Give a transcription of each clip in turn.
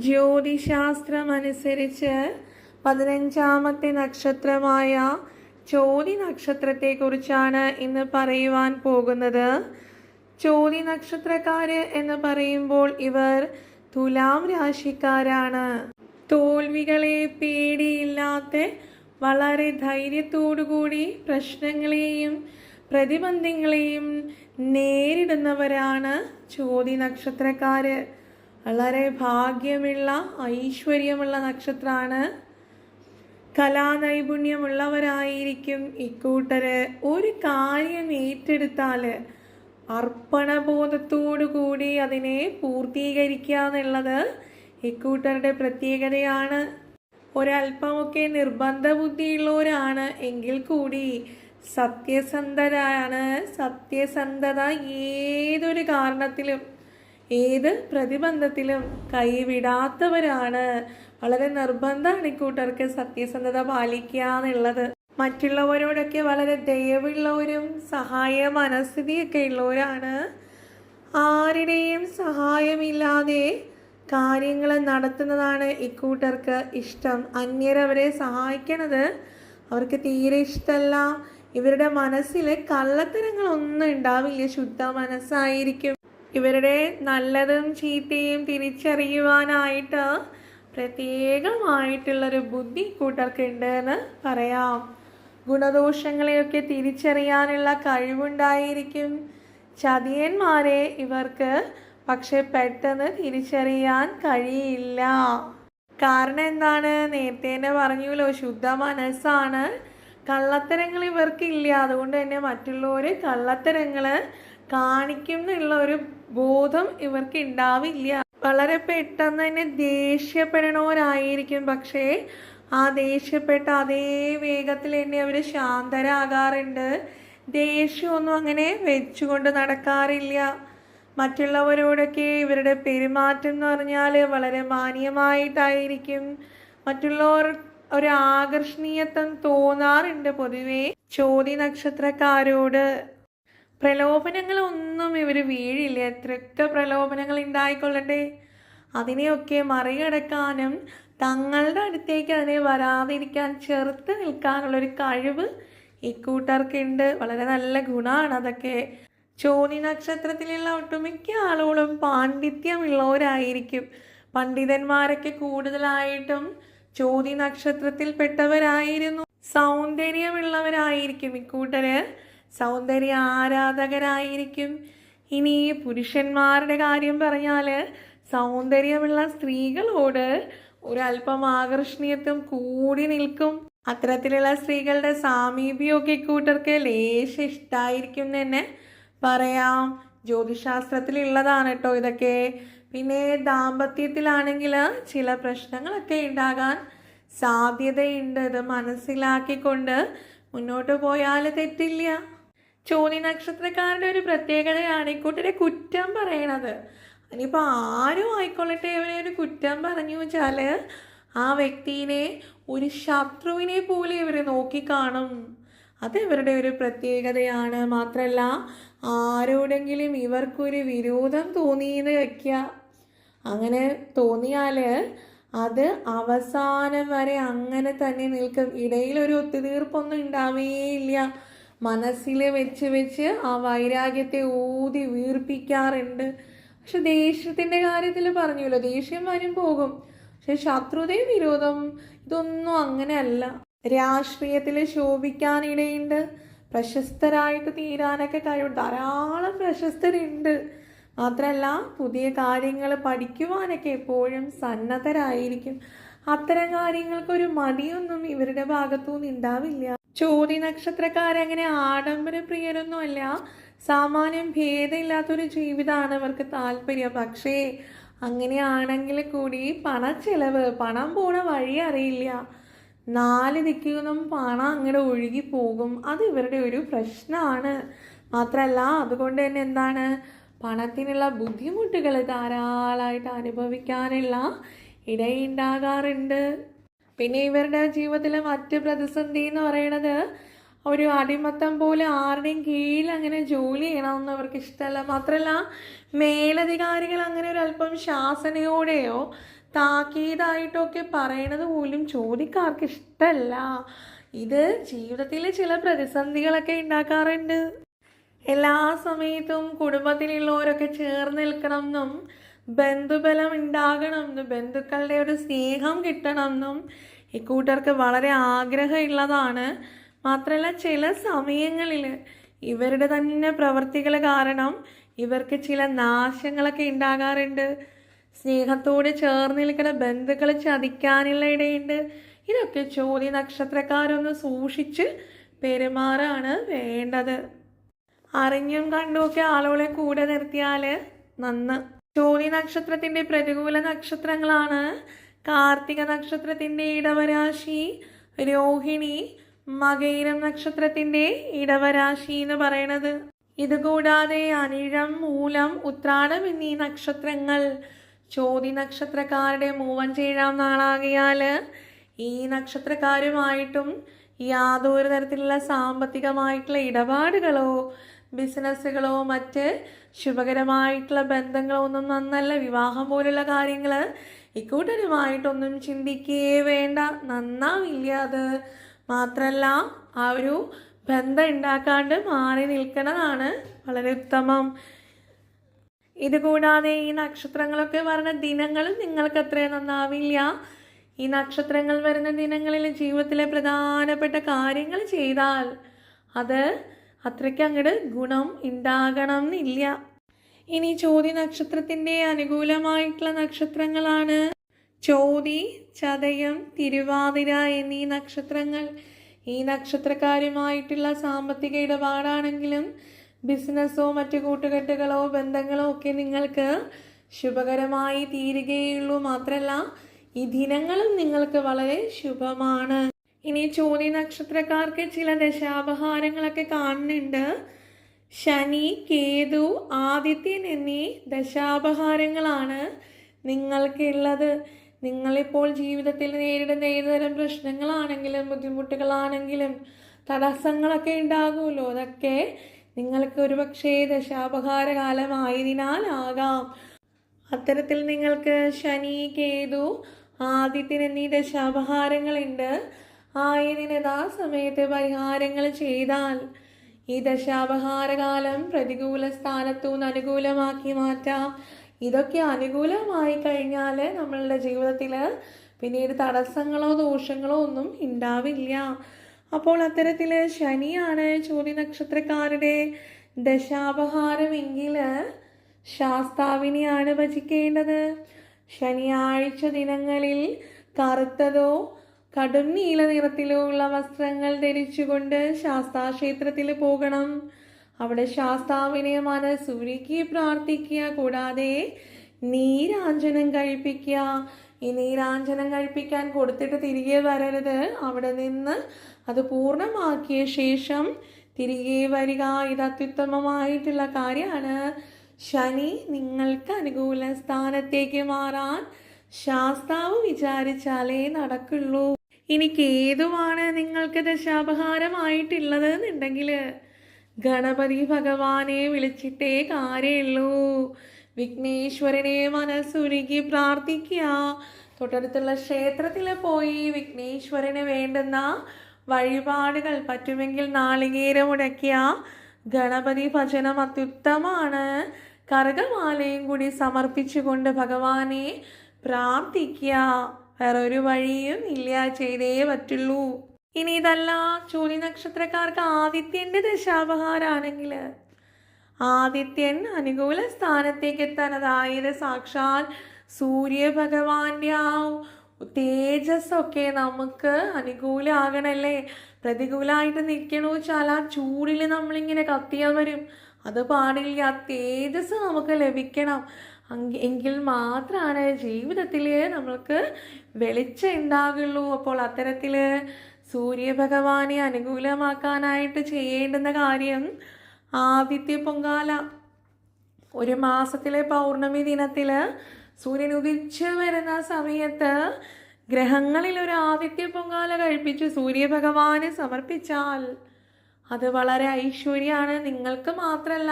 ജ്യോതിശാസ്ത്രമനുസരിച്ച് 15ാമത്തെ നക്ഷത്രമായ ചോതി നക്ഷത്രത്തെക്കുറിച്ചാണ് ഇന്ന് പറയുവാൻ പോകുന്നത്. ചോതി നക്ഷത്രക്കാര് എന്ന് പറയുമ്പോൾ ഇവർ തുലാം രാശിക്കാരാണ്. തോൽവികളെ പേടിയില്ലാത്ത വളരെ ധൈര്യത്തോടുകൂടി പ്രശ്നങ്ങളെയും പ്രതിബന്ധങ്ങളെയും നേരിടുന്നവരാണ് ചോതി നക്ഷത്രക്കാര്. വളരെ ഭാഗ്യമുള്ള ഐശ്വര്യമുള്ള നക്ഷത്രമാണ്. കലാനൈപുണ്യമുള്ളവരായിരിക്കും ഇക്കൂട്ടര്. ഒരു കാര്യം ഏറ്റെടുത്താൽ അർപ്പണബോധത്തോടുകൂടി അതിനെ പൂർത്തീകരിക്കുക എന്നുള്ളത് ഇക്കൂട്ടരുടെ പ്രത്യേകതയാണ്. ഒരല്പമൊക്കെ നിർബന്ധ ബുദ്ധിയുള്ളവരാണ് എങ്കിൽ കൂടി സത്യസന്ധരാണ്. സത്യസന്ധത ഏതൊരു കാരണത്തിലും ഏത് പ്രതിബന്ധത്തിലും കൈവിടാത്തവരാണ്. വളരെ നിർബന്ധമാണ് ഇക്കൂട്ടർക്ക് സത്യസന്ധത പാലിക്കുക എന്നുള്ളത്. മറ്റുള്ളവരോടൊക്കെ വളരെ ദയവുള്ളവരും സഹായ മനസ്ഥിതിയൊക്കെ ഉള്ളവരാണ്. ആരുടെയും സഹായമില്ലാതെ കാര്യങ്ങൾ നടത്തുന്നതാണ് ഇക്കൂട്ടർക്ക് ഇഷ്ടം. അന്യരവരെ സഹായിക്കണത് അവർക്ക് തീരെ ഇഷ്ടമല്ല. ഇവരുടെ മനസ്സിൽ കള്ളത്തരങ്ങളൊന്നും ഉണ്ടാവില്ല. ശുദ്ധ മനസ്സായിരിക്കും. ഇവരുടെ നല്ലതും ചീത്തയും തിരിച്ചറിയുവാനായിട്ട് പ്രത്യേകമായിട്ടുള്ളൊരു ബുദ്ധി കൂട്ടർക്ക് ഉണ്ട് എന്ന് പറയാം. ഗുണദോഷങ്ങളെയൊക്കെ തിരിച്ചറിയാനുള്ള കഴിവുണ്ടായിരിക്കും. ചതിയന്മാരെ ഇവർക്ക് പക്ഷെ പെട്ടെന്ന് തിരിച്ചറിയാൻ കഴിയില്ല. കാരണം എന്താണ്? നേരത്തെ തന്നെ പറഞ്ഞല്ലോ, ശുദ്ധ മനസ്സാണ്. കള്ളത്തരങ്ങൾ ഇവർക്കില്ല. അതുകൊണ്ട് തന്നെ മറ്റുള്ളവർ കള്ളത്തരങ്ങൾ കാണിക്കും എന്നുള്ള ഒരു ബോധം ഇവർക്ക് ഉണ്ടാവില്ല. വളരെ പെട്ടെന്ന് തന്നെ ദേഷ്യപ്പെടണവരായിരിക്കും. പക്ഷേ ആ ദേഷ്യപ്പെട്ട അതേ വേഗത്തിൽ തന്നെ അവർ ശാന്തരാകാറുണ്ട്. ദേഷ്യമൊന്നും അങ്ങനെ വെച്ചുകൊണ്ട് നടക്കാറില്ല. മറ്റുള്ളവരോടൊക്കെ ഇവരുടെ പെരുമാറ്റം എന്ന് പറഞ്ഞാൽ വളരെ മാന്യമായിട്ടായിരിക്കും. മറ്റുള്ളവർ ഒരു ആകർഷണീയത്വം തോന്നാറുണ്ട് പൊതുവെ ചോതി നക്ഷത്രക്കാരോട്. പ്രലോഭനങ്ങളൊന്നും ഇവർ വീഴില്ല. എത്രയൊക്കെ പ്രലോഭനങ്ങൾ ഉണ്ടായിക്കൊള്ളട്ടെ, അതിനെയൊക്കെ മറികടക്കാനും തങ്ങളുടെ അടുത്തേക്ക് അതിനെ വരാതിരിക്കാൻ ചെറുത്ത് നിൽക്കാനുള്ളൊരു കഴിവ് ഇക്കൂട്ടർക്കുണ്ട്. വളരെ നല്ല ഗുണമാണ് അതൊക്കെ. ചോതി നക്ഷത്രത്തിലുള്ള ഒട്ടുമിക്ക ആളുകളും പാണ്ഡിത്യമുള്ളവരായിരിക്കും. പണ്ഡിതന്മാരൊക്കെ കൂടുതലായിട്ടും ചോതി നക്ഷത്രത്തിൽപ്പെട്ടവരായിരുന്നു. സൗന്ദര്യമുള്ളവരായിരിക്കും ഇക്കൂട്ടര്. സൗന്ദര്യ ആരാധകരായിരിക്കും. ഇനി പുരുഷന്മാരുടെ കാര്യം പറഞ്ഞാൽ സൗന്ദര്യമുള്ള സ്ത്രീകളോട് ഒരല്പം ആകർഷണീയത്വം കൂടി നിൽക്കും. അത്തരത്തിലുള്ള സ്ത്രീകളുടെ സാമീപ്യമൊക്കെ ഇക്കൂട്ടർക്ക് ലേശ ഇഷ്ടമായിരിക്കും എന്ന് തന്നെ പറയാം. ജ്യോതിശാസ്ത്രത്തിലുള്ളതാണ് കേട്ടോ ഇതൊക്കെ. പിന്നെ ദാമ്പത്യത്തിലാണെങ്കിൽ ചില പ്രശ്നങ്ങളൊക്കെ ഉണ്ടാകാൻ സാധ്യതയുണ്ട്. ഇത് മനസ്സിലാക്കിക്കൊണ്ട് മുന്നോട്ട് പോയാൽ തെറ്റില്ല. ചോതി നക്ഷത്രക്കാരുടെ ഒരു പ്രത്യേകതയാണ് ഇക്കൂട്ടരെ കുറ്റം പറയണത്. ഇനിയിപ്പോൾ ആരും ആയിക്കൊള്ളട്ടെ, ഇവരെ ഒരു കുറ്റം പറഞ്ഞു വെച്ചാൽ ആ വ്യക്തിനെ ഒരു ശത്രുവിനെ പോലെ ഇവർ നോക്കിക്കാണും. അത് ഇവരുടെ ഒരു പ്രത്യേകതയാണ്. മാത്രമല്ല, ആരോടെങ്കിലും ഇവർക്കൊരു വിരോധം തോന്നിയെന്ന് വയ്ക്കുക. അങ്ങനെ തോന്നിയാൽ അത് അവസാനം വരെ അങ്ങനെ തന്നെ നിൽക്കും. ഇടയിലൊരു ഒത്തുതീർപ്പൊന്നും ഉണ്ടാവുകയില്ല. മനസ്സിൽ വെച്ച് ആ വൈരാഗ്യത്തെ ഊതി വീർപ്പിക്കാറുണ്ട്. പക്ഷെ ദേഷ്യത്തിൻ്റെ കാര്യത്തിൽ പറഞ്ഞല്ലോ, ദേഷ്യം വരും പോകും. പക്ഷെ ശത്രുതയും വിരോധം ഇതൊന്നും അങ്ങനെയല്ല. രാഷ്ട്രീയത്തിൽ ശോഭിക്കാനിടയുണ്ട്. പ്രശസ്തരായിട്ട് തീരാനൊക്കെ കഴിവ് ധാരാളം പ്രശസ്തരുണ്ട്. മാത്രമല്ല, പുതിയ കാര്യങ്ങൾ പഠിക്കുവാനൊക്കെ എപ്പോഴും സന്നദ്ധരായിരിക്കും. അത്തരം കാര്യങ്ങൾക്കൊരു മടിയൊന്നും ഇവരുടെ ഭാഗത്തുനിന്ന് ഉണ്ടാവില്ല. ചോതി നക്ഷത്രക്കാരങ്ങനെ ആഡംബരപ്രിയരൊന്നുമല്ല. സാമാന്യം ഭേദമില്ലാത്തൊരു ജീവിതമാണ് ഇവർക്ക് താല്പര്യം. പക്ഷേ അങ്ങനെയാണെങ്കിൽ കൂടി പണച്ചെലവ്, പണം പോണ വഴി അറിയില്ല. 4 ദിക്കിൽ പണം അങ്ങോട്ട് ഒഴുകിപ്പോകും. അത് ഇവരുടെ ഒരു പ്രശ്നമാണ്. മാത്രമല്ല, അതുകൊണ്ട് തന്നെ എന്താണ്, പണത്തിനുള്ള ബുദ്ധിമുട്ടുകൾ ധാരാളമായിട്ട് അനുഭവിക്കാനുള്ള ഇടയുണ്ടാകാറുണ്ട്. പിന്നെ ഇവരുടെ ജീവിതത്തിലെ മറ്റ് പ്രതിസന്ധി എന്ന് പറയുന്നത് ഒരു അടിമത്തം പോലെ ആരുടെയും കീഴിൽ അങ്ങനെ ജോലി ചെയ്യണമെന്ന് അവർക്ക് ഇഷ്ടമല്ല. മാത്രമല്ല, മേലധികാരികൾ അങ്ങനെ ഒരു അല്പം ശാസനയോടെയോ താക്കീതായിട്ടൊക്കെ പറയണത് പോലും ചോദ്യക്കാർക്ക് ഇഷ്ടമല്ല. ഇത് ജീവിതത്തിൽ ചില പ്രതിസന്ധികളൊക്കെ ഉണ്ടാക്കാറുണ്ട്. എല്ലാ സമയത്തും കുടുംബത്തിലുള്ളവരൊക്കെ ചേർന്ന് നിൽക്കണം എന്നും ബന്ധുബലം ഉണ്ടാകണം എന്നും ബന്ധുക്കളുടെ ഒരു സ്നേഹം കിട്ടണം എന്നും ഇക്കൂട്ടർക്ക് വളരെ ആഗ്രഹമുള്ളതാണ്. മാത്രമല്ല ചില സമയങ്ങളിൽ ഇവരുടെ തന്നെ പ്രവർത്തികൾ കാരണം ഇവർക്ക് ചില നാശങ്ങളൊക്കെ ഉണ്ടാകാറുണ്ട്. സ്നേഹത്തോട് ചേർന്ന് നിൽക്കുന്ന ബന്ധുക്കൾ ചതിക്കാനുള്ള ഇടയുണ്ട്. ഇതൊക്കെ ചോദ്യ നക്ഷത്രക്കാരൊന്ന് സൂക്ഷിച്ച് പെരുമാറാണ് വേണ്ടത്. അറിഞ്ഞും കണ്ടുമൊക്കെ ആളുകളെ കൂടെ നിർത്തിയാൽ നന്ന്. ചോതി നക്ഷത്രത്തിൻ്റെ പ്രതികൂല നക്ഷത്രങ്ങളാണ് കാർത്തിക നക്ഷത്രത്തിൻ്റെ ഇടവരാശി, രോഹിണി, മകയിരം നക്ഷത്രത്തിൻ്റെ ഇടവരാശി എന്ന് പറയണത്. ഇതുകൂടാതെ അനിഴം, മൂലം, ഉത്രാടം എന്നീ നക്ഷത്രങ്ങൾ ചോതി നക്ഷത്രക്കാരുടെ മൂവഞ്ചേഴാം നാളാകിയാൽ ഈ നക്ഷത്രക്കാരുമായിട്ടും യാതൊരു തരത്തിലുള്ള സാമ്പത്തികമായിട്ടുള്ള ഇടപാടുകളോ ബിസിനസ്സുകളോ മറ്റ് ശുഭകരമായിട്ടുള്ള ബന്ധങ്ങളോ ഒന്നും നന്നല്ല. വിവാഹം പോലുള്ള കാര്യങ്ങൾ ഇക്കൂട്ടരുമായിട്ടൊന്നും ചിന്തിക്കുകയേ വേണ്ട, നന്നാവില്ല. അത് മാത്രമല്ല ആ ഒരു ബന്ധം ഉണ്ടാക്കാണ്ട് മാറി നിൽക്കുന്നതാണ് വളരെ ഉത്തമം. ഇതുകൂടാതെ ഈ നക്ഷത്രങ്ങളൊക്കെ വരുന്ന ദിനങ്ങളും നിങ്ങൾക്ക് അത്രയും നന്നാവില്ല. ഈ നക്ഷത്രങ്ങൾ വരുന്ന ദിനങ്ങളിൽ ജീവിതത്തിലെ പ്രധാനപ്പെട്ട കാര്യങ്ങൾ ചെയ്താൽ അത് അത്രയ്ക്ക് അങ്ങോട്ട് ഗുണം ഉണ്ടാകണം എന്നില്ല. ഇനി ചോതി നക്ഷത്രത്തിൻ്റെ അനുകൂലമായിട്ടുള്ള നക്ഷത്രങ്ങളാണ് ചോതി, ചതയം, തിരുവാതിര എന്നീ നക്ഷത്രങ്ങൾ. ഈ നക്ഷത്രക്കാരുമായിട്ടുള്ള സാമ്പത്തിക ഇടപാടാണെങ്കിലും ബിസിനസ്സോ മറ്റു കൂട്ടുകെട്ടുകളോ ബന്ധങ്ങളോ ഒക്കെ നിങ്ങൾക്ക് ശുഭകരമായി തീരുകയുള്ളൂ. മാത്രമല്ല ഈ ദിനങ്ങളും നിങ്ങൾക്ക് വളരെ ശുഭമാണ്. ഇനി ചോതി നക്ഷത്രക്കാർക്ക് ചില ദശാപഹാരങ്ങളൊക്കെ കാണുന്നുണ്ട്. ശനി, കേതു, ആദിത്യൻ എന്നീ ദശാപഹാരങ്ങളാണ് നിങ്ങൾക്കുള്ളത്. നിങ്ങളിപ്പോൾ ജീവിതത്തിൽ നേരിടുന്ന ഏതുതരം പ്രശ്നങ്ങളാണെങ്കിലും ബുദ്ധിമുട്ടുകളാണെങ്കിലും തടസ്സങ്ങളൊക്കെ ഉണ്ടാകുമല്ലോ, അതൊക്കെ നിങ്ങൾക്ക് ഒരുപക്ഷേ ദശാപഹാര കാലമായതിനാലാകാം. അത്തരത്തിൽ നിങ്ങൾക്ക് ശനി, കേതു, ആദിത്യൻ എന്നീ ദശാപഹാരങ്ങളുണ്ട്. ആയതിന് ആ സമയത്ത് പരിഹാരങ്ങൾ ചെയ്താൽ ഈ ദശാപഹാരകാലം പ്രതികൂല സ്ഥാനത്തുനിന്ന് അനുകൂലമാക്കി മാറ്റാം. ഇതൊക്കെ അനുകൂലമായി കഴിഞ്ഞാൽ നമ്മളുടെ ജീവിതത്തിൽ പിന്നീട് തടസ്സങ്ങളോ ദോഷങ്ങളോ ഒന്നും ഉണ്ടാവില്ല. അപ്പോൾ അത്തരത്തിൽ ശനിയാണ് ചോതി നക്ഷത്രക്കാരുടെ ദശാപഹാരമെങ്കിൽ ശാസ്താവിനെയാണ് ഭജിക്കേണ്ടത്. ശനിയാഴ്ച ദിനങ്ങളിൽ കറുത്തതോ കടും നീല നിറത്തിലോ ഉള്ള വസ്ത്രങ്ങൾ ധരിച്ചുകൊണ്ട് ശാസ്താക്ഷേത്രത്തിൽ പോകണം. അവിടെ ശാസ്താവിനെ മനസ്സുരുക്കി പ്രാർത്ഥിക്കുക. കൂടാതെ നീരാഞ്ജനം കഴിപ്പിക്കുക. ഈ നീരാഞ്ജനം കഴിപ്പിക്കാൻ കൊടുത്തിട്ട് തിരികെ വരരുത്. അവിടെ നിന്ന് അത് പൂർണ്ണമാക്കിയ ശേഷം തിരികെ വരിക. ഇത് അത്യുത്തമമായിട്ടുള്ള കാര്യമാണ്. ശനി നിങ്ങൾക്ക് അനുകൂല സ്ഥാനത്തേക്ക് മാറാൻ ശാസ്താവ് വിചാരിച്ചാലേ നടക്കുള്ളൂ. ഇനി കേതുവാണ് നിങ്ങൾക്ക് ദശാപഹാരമായിട്ടുള്ളത് എന്നുണ്ടെങ്കിൽ ഗണപതി ഭഗവാനെ വിളിച്ചിട്ടേ കാര്യമുള്ളൂ. വിഘ്നേശ്വരനെ മനസ്സുരുക്കി പ്രാർത്ഥിക്കുക. തൊട്ടടുത്തുള്ള ക്ഷേത്രത്തിൽ പോയി വിഘ്നേശ്വരന് വേണ്ടുന്ന വഴിപാടുകൾ പറ്റുമെങ്കിൽ നാളികേരം മുടക്കിയ ഗണപതി ഭജനം അത്യുത്തമാണ്. കറുകമാലയും കൂടി സമർപ്പിച്ചുകൊണ്ട് ഭഗവാനെ പ്രാർത്ഥിക്കുക. വേറൊരു വഴിയും ഇല്ല, ചെയ്തേ പറ്റുള്ളൂ. ഇനി ഇതല്ല ചോതി നക്ഷത്രക്കാർക്ക് ആദിത്യൻ്റെ ദശാപഹാരാണെങ്കിൽ ആദിത്യൻ അനുകൂല സ്ഥാനത്തേക്ക് എത്താൻ, അതായത് സാക്ഷാൽ സൂര്യഭഗവാന്റെ ആ തേജസ്സൊക്കെ നമുക്ക് അനുകൂലമാകണല്ലേ. പ്രതികൂലമായിട്ട് നിൽക്കണോ വെച്ചാൽ ആ ചൂടിൽ നമ്മളിങ്ങനെ കത്തിയാൽ വരും. അത് പാടില്ല. ആ തേജസ് നമുക്ക് ലഭിക്കണം. എങ്കിൽ മാത്രമാണ് ജീവിതത്തിൽ നമ്മൾക്ക് വെളിച്ചം ഉണ്ടാകുള്ളൂ. അപ്പോൾ അത്തരത്തിൽ സൂര്യഭഗവാനെ അനുകൂലമാക്കാനായിട്ട് ചെയ്യേണ്ടുന്ന കാര്യം ആദിത്യ പൊങ്കാല. ഒരു മാസത്തിലെ പൗർണമി ദിനത്തിൽ സൂര്യൻ ഉദിച്ചു വരുന്ന സമയത്ത് ഗ്രഹങ്ങളിൽ ഒരു ആദിത്യ പൊങ്കാല കഴിപ്പിച്ച് സൂര്യഭഗവാനെ സമർപ്പിച്ചാൽ അത് വളരെ ഐശ്വര്യമാണ്. നിങ്ങൾക്ക് മാത്രമല്ല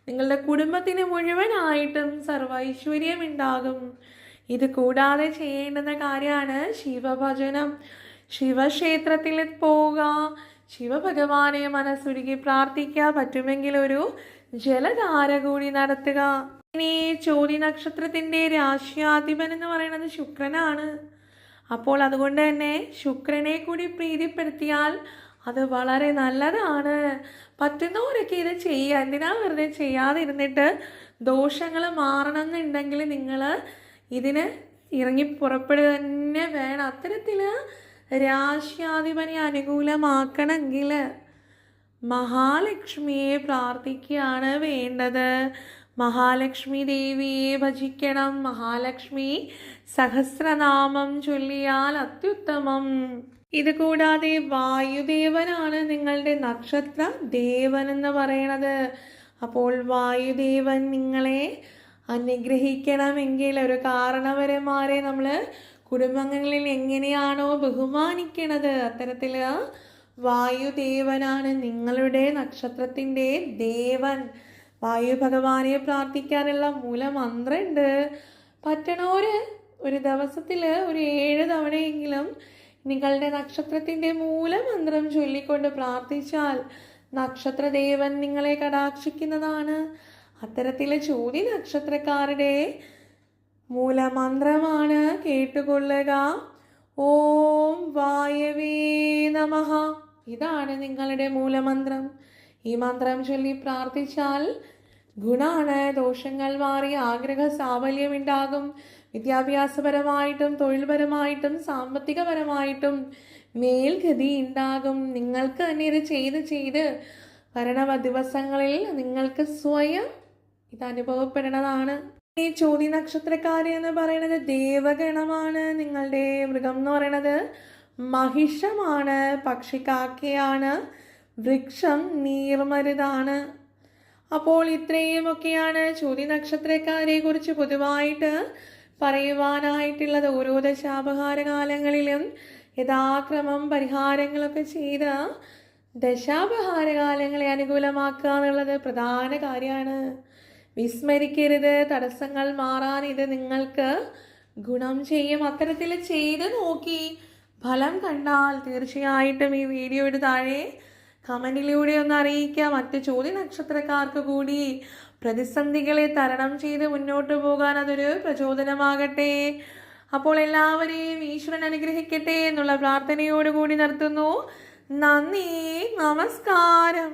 നിങ്ങളുടെ കുടുംബത്തിന് മുഴുവനായിട്ടും സർവ്വ ഐശ്വര്യം ഉണ്ടാകും. ഇത് കൂടാതെ ചെയ്യേണ്ടുന്ന കാര്യമാണ് ശിവഭജനം. ശിവക്ഷേത്രത്തിൽ പോവുക, ശിവഭഗവാനെ മനസ്സുരുകി പ്രാർത്ഥിക്കുക, പറ്റുമെങ്കിൽ ഒരു ജലധാര കൂടി നടത്തുക. ഇനി ചോതി നക്ഷത്രത്തിന്റെ രാശ്യാധിപൻ എന്ന് പറയുന്നത് ശുക്രനാണ്. അപ്പോൾ അതുകൊണ്ട് തന്നെ ശുക്രനെ കൂടി പ്രീതിപ്പെടുത്തിയാൽ അത് വളരെ നല്ലതാണ്. പറ്റുന്നവരൊക്കെ ഇത് ചെയ്യുക. എന്തിനാ വെറുതെ ചെയ്യാതിരുന്നിട്ട് ദോഷങ്ങൾ മാറണം എന്നുണ്ടെങ്കിൽ നിങ്ങൾ ഇതിന് ഇറങ്ങി പുറപ്പെടുക തന്നെ വേണം. അത്തരത്തിൽ രാശ്യാധിപനെ അനുകൂലമാക്കണമെങ്കിൽ മഹാലക്ഷ്മിയെ പ്രാർത്ഥിക്കുകയാണ് വേണ്ടത്. മഹാലക്ഷ്മി ദേവിയെ ഭജിക്കണം. മഹാലക്ഷ്മി സഹസ്രനാമം ചൊല്ലിയാൽ അത്യുത്തമം. ഇത് കൂടാതെ വായുദേവനാണ് നിങ്ങളുടെ നക്ഷത്ര ദേവൻ എന്ന് പറയണത്. അപ്പോൾ വായുദേവൻ നിങ്ങളെ അനുഗ്രഹിക്കണമെങ്കിൽ ഒരു കാരണവരന്മാരെ നമ്മൾ കുടുംബങ്ങളിൽ എങ്ങനെയാണോ ബഹുമാനിക്കണത്, അത്തരത്തിൽ വായുദേവനാണ് നിങ്ങളുടെ നക്ഷത്രത്തിൻ്റെ ദേവൻ. വായു ഭഗവാനെ പ്രാർത്ഥിക്കാനുള്ള മൂലമന്ത്രമുണ്ട്. പറ്റണോര് ഒരു ദിവസത്തിൽ ഒരു 7 തവണയെങ്കിലും നിങ്ങളുടെ നക്ഷത്രത്തിൻ്റെ മൂലമന്ത്രം ചൊല്ലിക്കൊണ്ട് പ്രാർത്ഥിച്ചാൽ നക്ഷത്രദേവൻ നിങ്ങളെ കടാക്ഷിക്കുന്നതാണ്. അത്തരത്തിലെ ചോതി നക്ഷത്രക്കാരുടെ മൂലമന്ത്രമാണ് കേട്ടുകൊള്ളുക. ഓം വായവേ നമഃ. ഇതാണ് നിങ്ങളുടെ മൂലമന്ത്രം. ഈ മന്ത്രം ചൊല്ലി പ്രാർത്ഥിച്ചാൽ ഗുണാണ്. ദോഷങ്ങൾ മാറി ആഗ്രഹ സാഫല്യമുണ്ടാകും. വിദ്യാഭ്യാസപരമായിട്ടും തൊഴിൽപരമായിട്ടും സാമ്പത്തികപരമായിട്ടും മേൽഗതി ഉണ്ടാകും. നിങ്ങൾക്ക് തന്നെ ഇത് ചെയ്ത് വരണ ദിവസങ്ങളിൽ നിങ്ങൾക്ക് സ്വയം ഇത് അനുഭവപ്പെടണതാണ്. ഈ ചോതി നക്ഷത്രക്കാര് എന്ന് പറയുന്നത് ദേവഗണമാണ്. നിങ്ങളുടെ മൃഗം എന്ന് പറയുന്നത് മഹിഷമാണ്, പക്ഷിക്കാക്കയാണ്, വൃക്ഷം നീർമരുതാണ്. അപ്പോൾ ഇത്രയുമൊക്കെയാണ് ചോതി നക്ഷത്രക്കാരെ കുറിച്ച് പൊതുവായിട്ട് പറയുവാനായിട്ടുള്ളത്. ഓരോ ദശാപഹാര കാലങ്ങളിലും യഥാക്രമം പരിഹാരങ്ങളൊക്കെ ചെയ്ത് ദശാപഹാരകാലങ്ങളെ അനുകൂലമാക്കുക എന്നുള്ളത് പ്രധാന കാര്യമാണ്. വിസ്മരിക്കരുത്. തടസ്സങ്ങൾ മാറാൻ ഇത് നിങ്ങൾക്ക് ഗുണം ചെയ്യും. അത്തരത്തിൽ ചെയ്ത് നോക്കി ഫലം കണ്ടാൽ തീർച്ചയായിട്ടും ഈ വീഡിയോയുടെ താഴെ കമൻറ്റിലൂടെ ഒന്ന് അറിയിക്കുക. മറ്റ് ചോതി നക്ഷത്രക്കാർക്ക് കൂടി പ്രതിസന്ധികളെ തരണം ചെയ്ത് മുന്നോട്ട് പോകാൻ അതൊരു പ്രചോദനമാകട്ടെ. അപ്പോൾ എല്ലാവരെയും ഈശ്വരൻ അനുഗ്രഹിക്കട്ടെ എന്നുള്ള പ്രാർത്ഥനയോടുകൂടി നിർത്തുന്നു. നന്ദി, നമസ്കാരം.